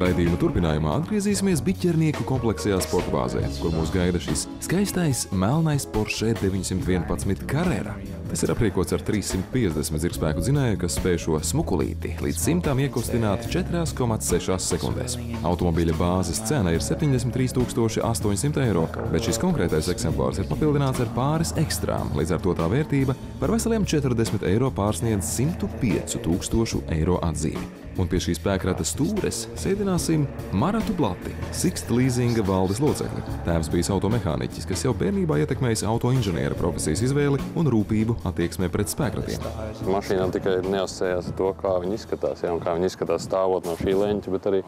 Raidījuma turpinājumā atgriezīsimies Biķernieku kompleksajā sporta bāzē, kur mūs gaida šis skaistais melnais Porsche 911 Carrera. Tas ir aprīkots ar 350 zirgspēku dzinēju, kas spēj šo smukulīti līdz 100 iekustināt 4,6 sekundēs. Automobīļa bāzes cena ir 73 800 eiro, bet šis konkrētais eksemplārs ir papildināts ar pāris ekstrām, līdz ar to tā vērtība par veseliem 40 eiro pārsniedz 105 000 eiro atzīmi. Un pie šīs spēkrata stūres sēdināsim Maratu Blati, Sixt Leasinga valdes locekli. Tēvs bijis automehāniķis, kas jau bērnībā ietekmējis autoinženiera profesijas izvēli un rūpību attieksmē pret spēkratiem. Mašīnā tikai neasociējās ar to, kā viņi izskatās, un kā viņi izskatās stāvot no šī leņķa, bet arī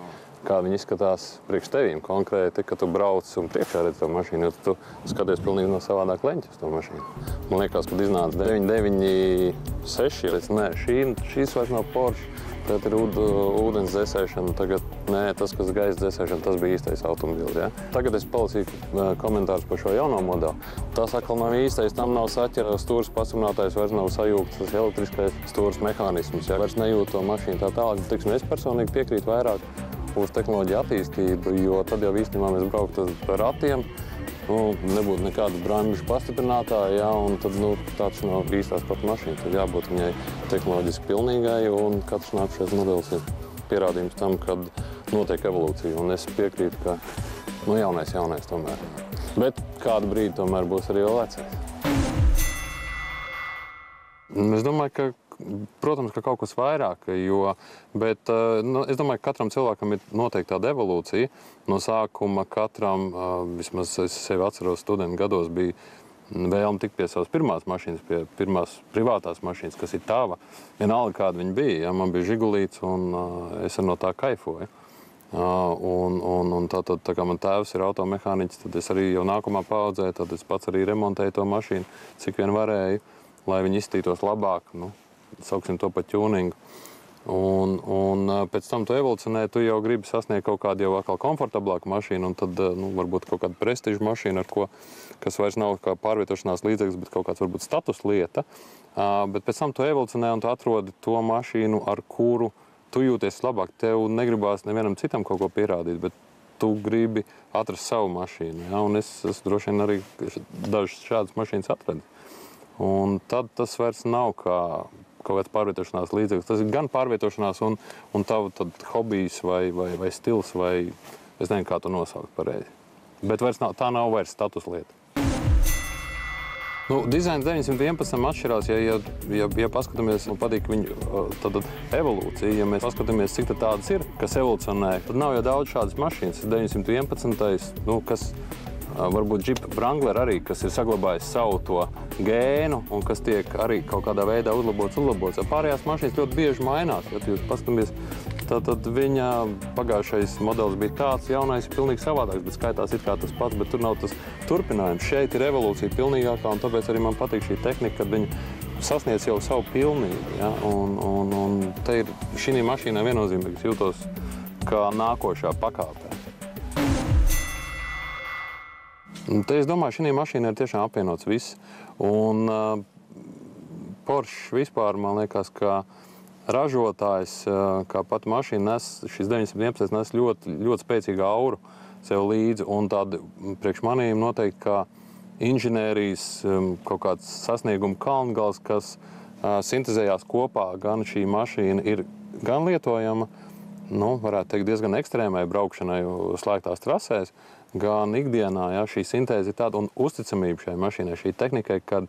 kā viņi izskatās priekš tevīm konkrēti, kad tu brauc un priekšā redz to mašīnu, jo tu skaties pilnīgi no savādāk leņķa uz to mašīnu. Man liekas, kad iznāca 996, šīs vairs nav Porsche. Tad ir ūdens dzēsēšana, tagad nē, tas, kas gaisa dzēsēšana, tas bija īstais automobīls. Ja? Tagad es palasīju komentārus par šo jauno modeli. Tas atkal nav īstais, tam nav saķera stūras pastiprinātājs, vairs nav sajūgts tas elektriskais stūras mehānisms. Ja? Vairs nejūt to mašīnu tā tālāk. Es personīgi piekrītu vairāk uz tehnoloģiju attīstību, jo tad jau īstenībā mēs brauktu ar ratiem. Nebūtu nekāda bremžu pastiprinātāja, ja, un tad tāds nav īstās sporta mašīna. Tad jābūt viņai tehnoloģiski pilnīgai, un katrs nākušais modelis ir pierādījums tam, kad notiek evolūcija. Un es piekrītu, ka jaunais tomēr. Bet kādu brīdi tomēr būs arī vēl vecais. Es domāju, ka protams, ka kaut kas vairāk, bet es domāju, ka katram cilvēkam ir noteikti tāda evolūcija. No sākuma katram, vismaz es sevi atceros studentu gados, bija vēlme tikt pie savas pirmās mašīnas, pie pirmās privātās mašīnas, kas ir tava. Vienalga, kāda viņa bija. Ja? Man bija Žigulīts, un es no tā kaifoju. Un tā kā man tēvs ir automehāniķis, tad es arī jau nākamā paaudzē, tad es pats arī remontēju to mašīnu, cik vien varēju, lai viņi izskatītos labāk. Sauksim to par tuningu. Un pēc tam tu evolucionē, tu jau gribi sasniegt kaut kādu jau atkal komfortablāku mašīnu, un tad varbūt kaut kādu prestižu mašīnu, kas vairs nav kā pārvietošanās līdzeklis, bet kaut kāds varbūt status lieta. Bet pēc tam tu evolucionē un tu atrodi to mašīnu, ar kuru tu jūties labāk. Tev negribās nevienam citam kaut ko pierādīt, bet tu gribi atrast savu mašīnu. Ja? Un es droši vien arī dažas šādas mašīnas atradu. Un tad tas vairs nav kā kaut kāds pārvietošanās līdzeklis. Tas ir gan pārvietošanās un tavu hobijs vai stils, vai es nezinu, kā to nosaukt pareizi. Bet tā nav vairs status lieta. Dizains 911 atšķirās, ja paskatāmies, man patīk viņu evolūcija. Ja mēs paskatāmies, cik tādas ir, kas evolucionē, tad nav jau daudz šādas mašīnas. 911, kas varbūt Jeep Wrangler arī, kas ir saglabājis savu to gēnu un kas tiek arī kaut kādā veidā uzlabots. Pārējās mašīnas ļoti bieži mainās. Ja jūs paskatāmies, tad viņa pagājušais modelis bija tāds, jaunais ir pilnīgi savādāks, bet skaitās it kā tas pats, bet tur nav tas turpinājums. Šeit ir evolūcija pilnīgākā, un tāpēc arī man patīk šī tehnika, kad viņa sasniedz jau savu pilnību. Ja? Un te ir šī mašīnā viennozīmīgi jūtos kā nākošā pakāpē. Te es domāju, šī mašīna ir tiešām apvienots viss. Un Porsche vispār, man liekas, ka ražotājs, kā pat mašīna nes, šis 911 nes ļoti, ļoti spēcīgu auru sev līdzi. Un tāda priekš manījuma noteikti kā inženērijas kaut kāds sasnieguma kalngals, kas sintezējās kopā. Gan šī mašīna ir gan lietojama, varētu teikt, diezgan ekstrēmai braukšanai slēgtās trasēs, gan ikdienā, ja, šī sintēze ir tāda un uzticamība šai mašīnai, šī tehnikai, kad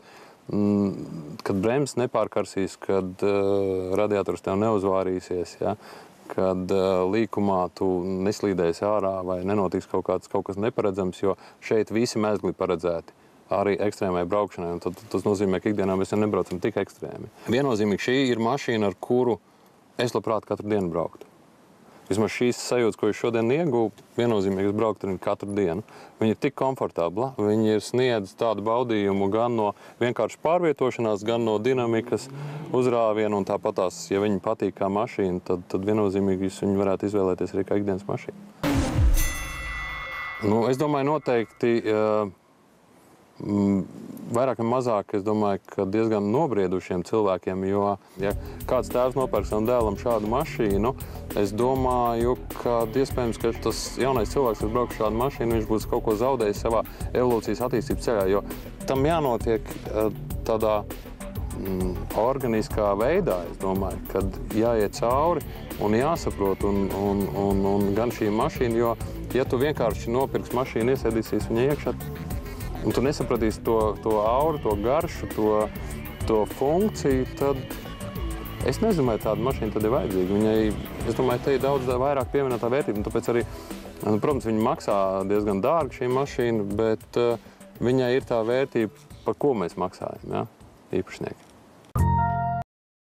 bremzes nepārkarsīs, kad radiators tev neuzvārīsies, ja, kad līkumā tu neslīdēsi ārā vai nenotiks kaut kas neparedzams, jo šeit visi mezgli paredzēti arī ekstrēmai braukšanai, un tad tas nozīmē, ka ikdienā mēs jau nebraucam tik ekstrēmi. Viennozīmīgi šī ir mašīna, ar kuru es labprāt katru dienu brauktu. Vismaz šīs sajūtas, ko es šodien iegūvu, viennozīmīgi es brauktu ar viņu katru dienu. Viņa ir tik komfortabla, viņa ir sniedz tādu baudījumu gan no vienkārši pārvietošanās, gan no dinamikas uzrāvienu, un tāpatās, ja viņa patīk kā mašīna, tad viennozīmīgi viņu varētu izvēlēties arī kā ikdienas mašīnu. Es domāju, noteikti vairāk vai mazāk, es domāju, ka diezgan nobriedušiem cilvēkiem, jo, ja kāds tēvs nopērk savam dēlam šādu mašīnu, es domāju, ka iespējams, ka tas jaunais cilvēks, kas brauc šādu mašīnu, viņš būs kaut ko zaudējis savā evolūcijas attīstības ceļā, jo tam jānotiek tādā organiskā veidā, es domāju, kad jāiet cauri un jāsaprot un gan šī mašīna, jo, ja tu vienkārši nopirks mašīnu, iesēdīsies viņai iekšā, un tu nesapratīsi to auru, to garšu, to funkciju, tad es nezinu, vai tāda mašīna tad ir vajadzīga. Viņai, es domāju, te ir daudz vairāk pievienotā vērtība, un tāpēc arī, protams, viņa maksā diezgan dārgi šī mašīna, bet viņai ir tā vērtība, par ko mēs maksājam, ja? Īpašnieki.